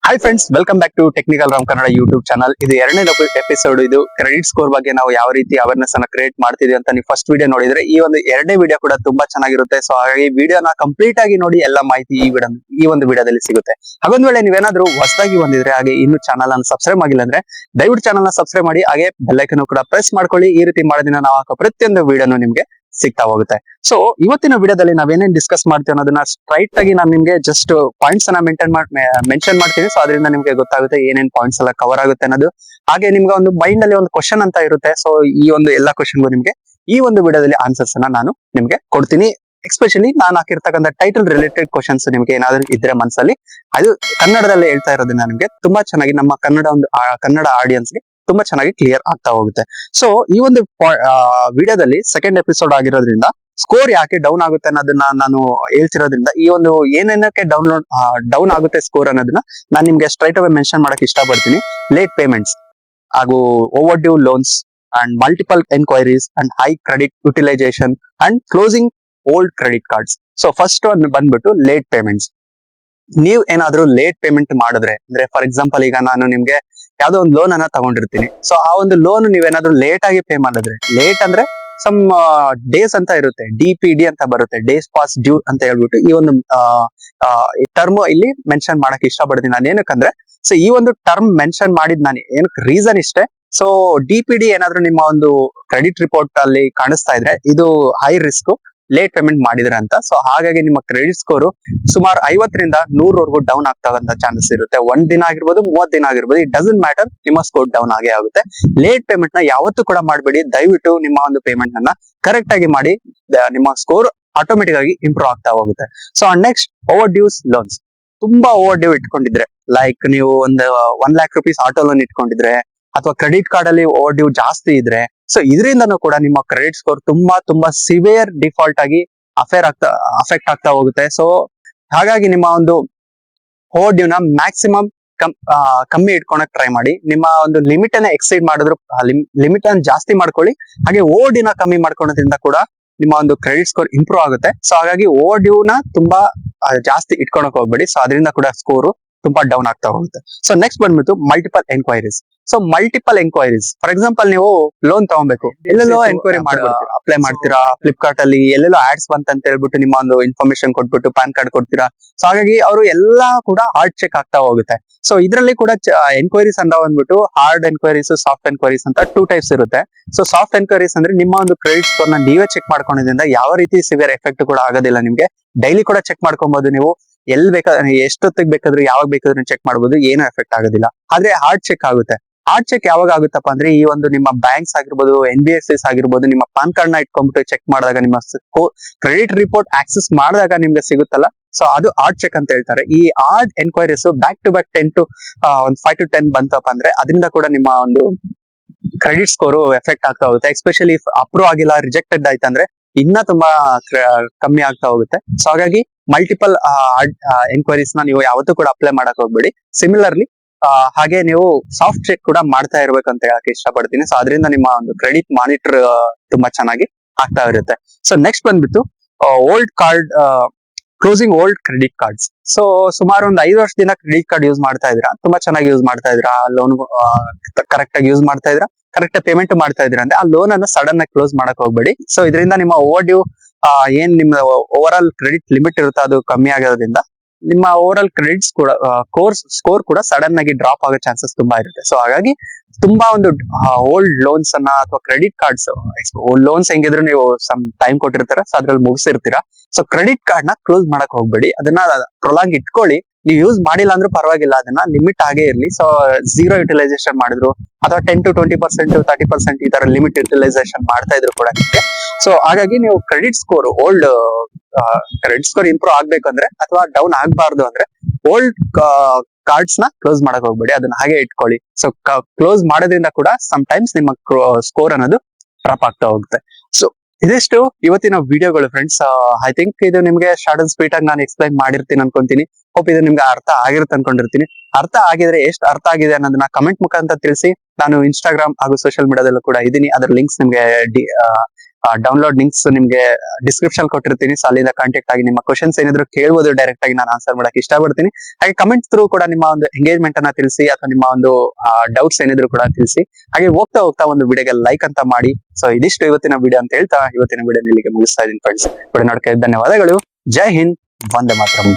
Hi friends, welcome back to technical Ram Kannada YouTube channel. ಇದು ಎರಡನೇ episode. ಇದು ಕ್ರೆಡಿಟ್ ಸ್ಕೋರ್ ಬಗ್ಗೆ ನಾವು ಯಾವ ರೀತಿ ಅವೇರ್ನೆಸ್ ಅನ್ನ ಕ್ರಿಯೇಟ್ ಮಾಡ್ತಿದ್ವಿ ಅಂತ ನೀವು ಫಸ್ಟ್ ವಿಡಿಯೋ ನೋಡಿದ್ರೆ, ಈ ಒಂದು ಎರಡನೇ ವಿಡಿಯೋ ಕೂಡ ತುಂಬಾ ಚೆನ್ನಾಗಿರುತ್ತೆ. ಸೊ ಹಾಗಾಗಿ ವಿಡಿಯೋನ ಕಂಪ್ಲೀಟ್ ಆಗಿ ನೋಡಿ, ಎಲ್ಲ ಮಾಹಿತಿ ಈ ಒಂದು ವಿಡಿಯೋದಲ್ಲಿ ಸಿಗುತ್ತೆ. ಹಾಗೊಂದ್ ವೇಳೆ ನೀವೇನಾದ್ರೂ ಹೊಸದಾಗಿ ಬಂದಿದ್ರೆ, ಹಾಗೆ ಇನ್ನು ಚಾನಲ್ ಅನ್ನು ಸಬ್ಸ್ಕ್ರೈಬ್ ಆಗಿಲ್ಲ ಅಂದ್ರೆ ದಯವಿಟ್ಟು ಚಾನಲ್ ನ ಸಬ್ಸ್ಕ್ರೈಬ್ ಮಾಡಿ, ಹಾಗೆ ಬೆಲ್ ಐಕನ್ ಕೂಡ ಪ್ರೆಸ್ ಮಾಡ್ಕೊಳ್ಳಿ. ಈ ರೀತಿ ಮಾಡೋದ್ರಿಂದ ನಾವು ಹಾಕೋ ಪ್ರತಿಯೊಂದು ವಿಡಿಯೋನು ನಿಮ್ಗೆ ಸಿಗ್ತಾ ಹೋಗುತ್ತೆ. ಸೊ ಇವತ್ತಿನ ವಿಡಿಯೋದಲ್ಲಿ ನಾವೇನೇನ್ ಡಿಸ್ಕಸ್ ಮಾಡ್ತೀವಿ ಅನ್ನೋದನ್ನ ಸ್ಟ್ರೈಟ್ ಆಗಿ ನಾನು ನಿಮ್ಗೆ ಜಸ್ಟ್ ಪಾಯಿಂಟ್ಸ್ ಅನ್ನ ಮೆನ್ಷನ್ ಮಾಡ್ತೀನಿ. ಸೊ ಅದರಿಂದ ನಿಮ್ಗೆ ಗೊತ್ತಾಗುತ್ತೆ ಏನೇನ್ ಪಾಯಿಂಟ್ಸ್ ಎಲ್ಲ ಕವರ್ ಆಗುತ್ತೆ ಅನ್ನೋದು. ಹಾಗೆ ನಿಮ್ಗೆ ಒಂದು ಮೈಂಡ್ ಅಲ್ಲಿ ಒಂದು ಕ್ವಶನ್ ಅಂತ ಇರುತ್ತೆ. ಸೊ ಈ ಒಂದು ಎಲ್ಲಾ ಕ್ವಶನ್ಗೂ ನಿಮ್ಗೆ ಈ ಒಂದು ವಿಡಿಯೋದಲ್ಲಿ ಆನ್ಸರ್ಸ್ ಅನ್ನ ನಾನು ನಿಮ್ಗೆ ಕೊಡ್ತೀನಿ. ಎಸ್ಪೆಷಲಿ ನಾನು ಹಾಕಿರ್ತಕ್ಕಂಥ ಟೈಟಲ್ ರಿಲೇಟೆಡ್ ಕ್ವಶನ್ಸ್ ನಿಮ್ಗೆ ಏನಾದ್ರು ಇದ್ರೆ ಮನಸ್ಸಲ್ಲಿ, ಅದು ಕನ್ನಡದಲ್ಲೇ ಹೇಳ್ತಾ ಇರೋದನ್ನ ನಿಮ್ಗೆ ತುಂಬಾ ಚೆನ್ನಾಗಿ ನಮ್ಮ ಕನ್ನಡ ಆಡಿಯನ್ಸ್ಗೆ ತುಂಬಾ ಚೆನ್ನಾಗಿ ಕ್ಲಿಯರ್ ಆಗ್ತಾ ಹೋಗುತ್ತೆ. ಸೊ ಈ ಒಂದು ವಿಡಿಯೋದಲ್ಲಿ ಸೆಕೆಂಡ್ ಎಪಿಸೋಡ್ ಆಗಿರೋದ್ರಿಂದ ಸ್ಕೋರ್ ಯಾಕೆ ಡೌನ್ ಆಗುತ್ತೆ ಅನ್ನೋದನ್ನ ನಾನು ಹೇಳ್ತಿರೋದ್ರಿಂದ, ಈ ಒಂದು ಏನೇನಕ್ಕೆ ಡೌನ್ ಆಗುತ್ತೆ ಸ್ಕೋರ್ ಅನ್ನೋದನ್ನ ನಾನು ನಿಮ್ಗೆ ಸ್ಟ್ರೈಟ್ ಅವೇ ಮೆನ್ಷನ್ ಮಾಡಕ್ ಇಷ್ಟಪಡ್ತೀನಿ. ಲೇಟ್ ಪೇಮೆಂಟ್ಸ್ ಹಾಗೂ overdue loans and multiple enquiries and high credit utilisation and closing old credit cards. So first ಒಂದು ಬಂದ್ಬಿಟ್ಟು ಲೇಟ್ ಪೇಮೆಂಟ್ಸ್. ನೀವ್ ಏನಾದ್ರೂ ಲೇಟ್ ಪೇಮೆಂಟ್ ಮಾಡಿದ್ರೆ, ಅಂದ್ರೆ ಫಾರ್ ಎಕ್ಸಾಂಪಲ್ ಈಗ ನಾನು ನಿಮ್ಗೆ ಯಾವ್ದೋ ಒಂದು ಲೋನ್ ಅನ್ನ ತಗೊಂಡಿರ್ತೀನಿ. ಸೊ ಆ ಒಂದು ಲೋನ್ ನೀವೇನಾದ್ರೂ ಲೇಟ್ ಆಗಿ ಪೇ ಮಾಡಿದ್ರೆ, ಲೇಟ್ ಅಂದ್ರೆ ಸಮ್ ಡೇಸ್ ಅಂತ ಇರುತ್ತೆ, DPD ಅಂತ ಬರುತ್ತೆ, ಡೇಸ್ ಪಾಸ್ ಡ್ಯೂ ಅಂತ ಹೇಳ್ಬಿಟ್ಟು ಈ ಒಂದು ಟರ್ಮ್ ಇಲ್ಲಿ ಮೆನ್ಷನ್ ಮಾಡಕ್ ಇಷ್ಟಪಡ್ತೀನಿ ನಾನು. ಏನಕ್ಕಂದ್ರೆ, ಸೊ ಈ ಒಂದು ಟರ್ಮ್ ಮೆನ್ಷನ್ ಮಾಡಿದ್ ನಾನು ಏನಕ್ಕೆ ರೀಸನ್ ಇಷ್ಟೇ. ಸೊ DPD ಏನಾದ್ರೂ ನಿಮ್ಮ ಒಂದು ಕ್ರೆಡಿಟ್ ರಿಪೋರ್ಟ್ ಅಲ್ಲಿ ಕಾಣಿಸ್ತಾ ಇದ್ರೆ, ಇದು ಹೈ ರಿಸ್ಕ್ ಲೇಟ್ ಪೇಮೆಂಟ್ ಮಾಡಿದ್ರೆ ಅಂತ. ಸೊ ಹಾಗಾಗಿ ನಿಮ್ಮ ಕ್ರೆಡಿಟ್ ಸ್ಕೋರ್ ಸುಮಾರು 50ರಿಂದ 100 ಡೌನ್ ಆಗ್ತಾವಂತ ಚಾನ್ಸಸ್ ಇರುತ್ತೆ. 1 ದಿನ ಆಗಿರ್ಬೋದು, 30 ದಿನ ಆಗಿರ್ಬೋದು, ಇಟ್ ಡಸಂಟ್ ಮ್ಯಾಟರ್, ನಿಮ್ಮ ಸ್ಕೋರ್ ಡೌನ್ ಆಗೇ ಆಗುತ್ತೆ. ಲೇಟ್ ಪೇಮೆಂಟ್ ನ ಯಾವತ್ತೂ ಕೂಡ ಮಾಡಬೇಡಿ. ದಯವಿಟ್ಟು ನಿಮ್ಮ ಒಂದು ಪೇಮೆಂಟ್ ಅನ್ನ ಕರೆಕ್ಟ್ ಆಗಿ ಮಾಡಿ, ನಿಮ್ಮ ಸ್ಕೋರ್ ಆಟೋಮೆಟಿಕ್ ಆಗಿ ಇಂಪ್ರೂವ್ ಆಗ್ತಾ ಹೋಗುತ್ತೆ. So next, over dues loans. ತುಂಬಾ ಓವರ್ ಡ್ಯೂ ಇಟ್ಕೊಂಡಿದ್ರೆ, ಲೈಕ್ ನೀವು ಒಂದು 1 lakh rupees ಆಟೋ ಲೋನ್ ಇಟ್ಕೊಂಡಿದ್ರೆ, ಅಥವಾ ಕ್ರೆಡಿಟ್ ಕಾರ್ಡ್ ಅಲ್ಲಿ ಓವರ್ ಡ್ಯೂ ಜಾಸ್ತಿ ಇದ್ರೆ, ಸೊ ಇದರಿಂದನೂ ಕೂಡ ನಿಮ್ಮ ಕ್ರೆಡಿಟ್ ಸ್ಕೋರ್ ತುಂಬಾ ಸಿವಿಯರ್ ಡಿಫಾಲ್ಟ್ ಆಗಿ ಅಫೆಕ್ಟ್ ಆಗ್ತಾ ಹೋಗುತ್ತೆ. ಸೊ ಹಾಗಾಗಿ ನಿಮ್ಮ ಒಂದು ಓವರ್ ಡ್ಯೂ ನ ಮ್ಯಾಕ್ಸಿಮಮ್ ಕಮ್ಮಿ ಇಟ್ಕೊಳಕ್ ಟ್ರೈ ಮಾಡಿ. ನಿಮ್ಮ ಒಂದು ಲಿಮಿಟ್ ಅನ್ನ ಎಕ್ಸೀಡ್ ಮಾಡಿದ್ರು, ಲಿಮಿಟ್ ಅನ್ನ ಜಾಸ್ತಿ ಮಾಡ್ಕೊಳ್ಳಿ. ಹಾಗೆ ಓವರ್ ಡ್ಯೂ ನ ಕಮ್ಮಿ ಮಾಡ್ಕೊಳ್ಳೋದ್ರಿಂದ ಕೂಡ ನಿಮ್ಮ ಒಂದು ಕ್ರೆಡಿಟ್ ಸ್ಕೋರ್ ಇಂಪ್ರೂವ್ ಆಗುತ್ತೆ. ಸೊ ಹಾಗಾಗಿ ಓವರ್ ಡ್ಯೂ ನ ತುಂಬಾ ಜಾಸ್ತಿ ಇಟ್ಕೊಳಕ್ ಹೋಗ್ಬೇಡಿ. ಸೊ ಅದರಿಂದ ಕೂಡ ಸ್ಕೋರ್ ತುಂಬಾ ಡೌನ್ ಆಗ್ತಾ ಹೋಗುತ್ತೆ. ಸೊ ನೆಕ್ಸ್ಟ್ ಬಂದ್ಬಿಟ್ಟು multiple enquiries. So multiple enquiries, for example ನೀವು ಲೋನ್ ತಗೊಬೇಕು, ಎಲ್ಲೆಲ್ಲೋ ಎನ್ಕ್ವೈರಿ ಮಾಡ್ಬಿಡ್ತೀರಾ, ಅಪ್ಲೈ ಮಾಡ್ತೀರಾ, ಫ್ಲಿಪ್ಕಾರ್ಟ್ ಅಲ್ಲಿ ಎಲ್ಲೆಲ್ಲೋ ಆಡ್ಸ್ ಬಂತ ಅಂತ ಹೇಳ್ಬಿಟ್ಟು ನಿಮ್ಮ ಒಂದು ಇನ್ಫಾರ್ಮೇಶನ್ ಕೊಟ್ಬಿಟ್ಟು ಪ್ಯಾನ್ ಕಾರ್ಡ್ ಕೊಡ್ತೀರಾ. ಸೊ ಹಾಗಾಗಿ ಅವರು ಎಲ್ಲಾ ಕೂಡ ಹಾರ್ಡ್ ಚೆಕ್ ಆಗ್ತಾ ಹೋಗುತ್ತೆ. ಸೊ ಇದರಲ್ಲಿ ಕೂಡ ಎನ್ಕ್ವೈರೀಸ್ ಅಂತ ಬಂದ್ಬಿಟ್ಟು ಹಾರ್ಡ್ ಎನ್ಕ್ವೈರೀಸ್, ಸಾಫ್ಟ್ ಎನ್ಕ್ವೈರೀಸ್ ಅಂತ 2 ಟೈಪ್ಸ್ ಇರುತ್ತೆ. ಸೊ ಸಾಫ್ಟ್ ಎನ್ಕ್ವೈರೀಸ್ ಅಂದ್ರೆ ನಿಮ್ಮ ಒಂದು ಕ್ರೆಡಿಟ್ ಸ್ಕೋರ್ ನ ನೀವೇ ಚೆಕ್ ಮಾಡ್ಕೊಂಡಿದ್ರಿಂದ ಯಾವ ರೀತಿ ಸಿವಿಯರ್ ಎಫೆಕ್ಟ್ ಕೂಡ ಆಗೋದಿಲ್ಲ ನಿಮ್ಗೆ. ಡೈಲಿ ಕೂಡ ಚೆಕ್ ಮಾಡ್ಕೊಬಹುದು ನೀವು, ಎಷ್ಟೊತ್ತಿಗೆ ಬೇಕಾದ್ರೂ ಯಾವಾಗ ಬೇಕಾದ್ರೂ ಚೆಕ್ ಮಾಡಬಹುದು, ಏನು ಎಫೆಕ್ಟ್ ಆಗೋದಿಲ್ಲ. ಆದ್ರೆ ಹಾರ್ಡ್ ಚೆಕ್ ಆಗುತ್ತೆ. ಹಾರ್ಡ್ ಚೆಕ್ ಯಾವಾಗ ಆಗುತ್ತಪ್ಪ ಅಂದ್ರೆ, ಈ ಒಂದು ನಿಮ್ಮ ಬ್ಯಾಂಕ್ಸ್ ಆಗಿರ್ಬೋದು, NBFCs ಆಗಿರ್ಬೋದು, ನಿಮ್ಮ ಪಾನ್ ಕಾರ್ಡ್ ನ ಇಟ್ಕೊಂಡ್ಬಿಟ್ಟು ಚೆಕ್ ಮಾಡಿದಾಗ, ನಿಮ್ಮ ಕ್ರೆಡಿಟ್ ರಿಪೋರ್ಟ್ ಆಕ್ಸೆಸ್ ಮಾಡಿದಾಗ ನಿಮ್ಗೆ ಸಿಗುತ್ತಲ್ಲ, ಸೊ ಅದು ಹಾರ್ಡ್ ಚೆಕ್ ಅಂತ ಹೇಳ್ತಾರೆ. ಈ hard enquiries back to back 5 to 10 ಬಂತಪ್ಪ ಅಂದ್ರೆ, ಅದರಿಂದ ಕೂಡ ನಿಮ್ಮ ಒಂದು ಕ್ರೆಡಿಟ್ ಸ್ಕೋರ್ ಎಫೆಕ್ಟ್ ಆಗ್ತಾ ಹೋಗುತ್ತೆ. ಎಸ್ಪೆಷಲಿ ಅಪ್ರೂವ್ ಆಗಿಲ್ಲ, ರಿಜೆಕ್ಟೆಡ್ ಆಯ್ತಂದ್ರೆ ಇನ್ನ ತುಂಬಾ ಕಮ್ಮಿ ಆಗ್ತಾ ಹೋಗುತ್ತೆ. ಸೊ ಹಾಗಾಗಿ ಮಲ್ಟಿಪಲ್ ಎನ್ಕ್ವೈರೀಸ್ ನ ನೀವು ಯಾವತ್ತೂ ಕೂಡ ಅಪ್ಲೈ ಮಾಡಕ್ ಹೋಗ್ಬೇಡಿ. ಸಿಮಿಲರ್ಲಿ ಹಾಗೆ ನೀವು ಸಾಫ್ಟ್ ಚೆಕ್ ಕೂಡ ಮಾಡ್ತಾ ಇರ್ಬೇಕಂತ ಹೇಳಕ್ ಇಷ್ಟಪಡ್ತೀನಿ. ಸೊ ಅದರಿಂದ ನಿಮ್ಮ ಒಂದು ಕ್ರೆಡಿಟ್ ಮಾನಿಟರ್ ತುಂಬಾ ಚೆನ್ನಾಗಿ ಆಗ್ತಾ ಇರುತ್ತೆ. ಸೊ ನೆಕ್ಸ್ಟ್ ಬಂದ್ಬಿಟ್ಟು old card, closing old credit cards. So ಸುಮಾರು ಒಂದು 5 ವರ್ಷದಿಂದ ಕ್ರೆಡಿಟ್ ಕಾರ್ಡ್ ಯೂಸ್ ಮಾಡ್ತಾ ಇದ್ರಾ, ತುಂಬಾ ಚೆನ್ನಾಗಿ ಯೂಸ್ ಮಾಡ್ತಾ ಇದ್ರಾ, ಲೋನ್ ಕರೆಕ್ಟ್ ಆಗಿ ಯೂಸ್ ಮಾಡ್ತಾ ಇದ್ರಾ, ಕರೆಕ್ಟ್ ಪೇಮೆಂಟ್ ಮಾಡ್ತಾ ಇದ್ರಾ ಅಂದ್ರೆ ಆ ಲೋನ್ ಅನ್ನ ಸಡನ್ ಆಗಿ ಕ್ಲೋಸ್ ಮಾಡಕ್ ಹೋಗ್ಬೇಡಿ. ಸೊ ಇದರಿಂದ ನಿಮ್ಮ ಓವರ್ ಡ್ಯೂ ಏನ್ ನಿಮ್ಮ ಓವರ್ ಆಲ್ ಕ್ರೆಡಿಟ್ ಲಿಮಿಟ್ ಇರುತ್ತೆ ಅದು ಕಮ್ಮಿ ಆಗೋದ್ರಿಂದ ನಿಮ್ಮ ಓವರ್ ಆಲ್ ಕ್ರೆಡಿಟ್ ಸ್ಕೋರ್ ಕೂಡ ಸಡನ್ ಆಗಿ ಡ್ರಾಪ್ ಆಗೋ ಚಾನ್ಸಸ್ ತುಂಬಾ ಇರುತ್ತೆ. ಸೊ ಹಾಗಾಗಿ ತುಂಬಾ ಒಂದು ಓಲ್ಡ್ ಲೋನ್ಸ್ ಅನ್ನ ಅಥವಾ ಕ್ರೆಡಿಟ್ ಕಾರ್ಡ್ಸ್, ಓಲ್ಡ್ ಲೋನ್ಸ್ ಹೆಂಗಿದ್ರು ನೀವು ಸಮ್ ಟೈಮ್ ಕೊಟ್ಟಿರ್ತಾರ, ಸೊ ಅದ್ರಲ್ಲಿ ಮುಗಿಸಿರ್ತೀರಾ. ಸೊ ಕ್ರೆಡಿಟ್ ಕಾರ್ಡ್ ನ ಕ್ಲೋಸ್ ಮಾಡಕ್ ಹೋಗ್ಬೇಡಿ, ಅದನ್ನ ಪ್ರೊಲಾಂಗ್ ಇಟ್ಕೊಳ್ಳಿ. ನೀವು ಯೂಸ್ ಮಾಡಿಲ್ಲ ಅಂದ್ರೂ ಪರವಾಗಿಲ್ಲ, ಅದನ್ನ ಲಿಮಿಟ್ ಆಗೇ ಇರ್ಲಿ. ಸೊ 0 ಯುಟಿಲೈಸೇಷನ್ ಮಾಡಿದ್ರು, ಅಥವಾ 10 to 20%, 30% ಈ ತರ ಲಿಮಿಟ್ ಯುಟಿಲೈಸೇಷನ್ ಮಾಡ್ತಾ ಇದ್ರು ಕೂಡ ನಿಮಗೆ. ಸೊ ಹಾಗಾಗಿ ನೀವು ಕ್ರೆಡಿಟ್ ಸ್ಕೋರ್ ಇಂಪ್ರೂವ್ ಆಗ್ಬೇಕಂದ್ರೆ, ಅಥವಾ ಡೌನ್ ಆಗ್ಬಾರ್ದು ಅಂದ್ರೆ, ಓಲ್ಡ್ ಕಾರ್ಡ್ಸ್ ನ ಕ್ಲೋಸ್ ಮಾಡಕ್ ಹೋಗ್ಬೇಡಿ, ಅದನ್ನ ಹಾಗೆ ಇಟ್ಕೊಳ್ಳಿ. ಸೊ ಕ್ಲೋಸ್ ಮಾಡೋದ್ರಿಂದ ಕೂಡ ಸಮ್ ಟೈಮ್ಸ್ ನಿಮ್ಮ ಸ್ಕೋರ್ ಅನ್ನೋದು ಡ್ರಾಪ್ ಆಗ್ತಾ ಹೋಗುತ್ತೆ. ಸೊ ಇದಿಷ್ಟು ಇವತ್ತಿನ ವಿಡಿಯೋಗಳು ಫ್ರೆಂಡ್ಸ್. ಐ ಥಿಂಕ್ ಇದು ನಿಮ್ಗೆ ಶಾರ್ಟ್ ಅಂಡ್ ಸ್ವೀಟ್ ಆಗಿ ನಾನು ಎಕ್ಸ್ಪ್ಲೈನ್ ಮಾಡಿರ್ತೀನಿ ಅನ್ಕೊಂತೀನಿ. ಹೋಪ್ ಇದು ನಿಮ್ಗೆ ಅರ್ಥ ಆಗಿರುತ್ತೆ ಅನ್ಕೊಂಡಿರ್ತೀನಿ. ಅರ್ಥ ಆಗಿದ್ರೆ ಎಷ್ಟು ಅರ್ಥ ಆಗಿದೆ ಅನ್ನೋದನ್ನ ಕಮೆಂಟ್ ಮುಖಾಂತರ ತಿಳಿಸಿ. ನಾನು ಇನ್ಸ್ಟಾಗ್ರಾಮ್ ಹಾಗೂ ಸೋಷಿಯಲ್ ಮೀಡಿಯಾದಲ್ಲೂ ಕೂಡ ಇದೀನಿ, ಅದರ ಲಿಂಕ್ಸ್ ನಿಮ್ಗೆ ಡೌನ್ಲೋಡ್ ಲಿಂಕ್ಸ್ ನಿಮ್ಗೆ ಡಿಸ್ಕ್ರಿಪ್ಷನ್ ಕೊಟ್ಟಿರ್ತೀನಿ. ಸೊ ಅಲ್ಲಿಂದ ಕಾಂಟ್ಯಾಕ್ಟ್ ಆಗಿ ನಿಮ್ಮ ಕ್ವಶನ್ಸ್ ಏನಿದ್ರು ಕೇಳ್ಬೋದು, ಡೈರೆಕ್ಟ್ ಆಗಿ ನಾನು ಆನ್ಸರ್ ಮಾಡಕ್ಕೆ ಇಷ್ಟಪಡ್ತೀನಿ. ಹಾಗೆ ಕಮೆಂಟ್ ಥ್ರೂ ಕೂಡ ನಿಮ್ಮ ಒಂದು ಎಂಗೇಜ್ಮೆಂಟ್ ಅನ್ನ ತಿಳಿಸಿ, ಅಥವಾ ನಿಮ್ಮ ಒಂದು ಡೌಟ್ಸ್ ಏನಿದ್ರು ಕೂಡ ತಿಳಿಸಿ. ಹಾಗೆ ಹೋಗ್ತಾ ಹೋಗ್ತಾ ಒಂದು ವಿಡಿಯೋಗೆ ಲೈಕ್ ಅಂತ ಮಾಡಿ. ಸೊ ಇದಿಷ್ಟು ಇವತ್ತಿನ ವಿಡಿಯೋ ಅಂತ ಹೇಳ್ತಾ ಇವತ್ತಿನ ವಿಡಿಯೋ ಇಲ್ಲಿಗೆ ಮುಗಿಸ್ತಾ ಇದ್ದೀನಿ ಫ್ರೆಂಡ್ಸ್. ವಿಡಿಯೋ ನೋಡಕ್ಕೆ ಧನ್ಯವಾದಗಳು. ಜೈ ಹಿಂದ್, ವಂದೇ ಮಾತರಂ.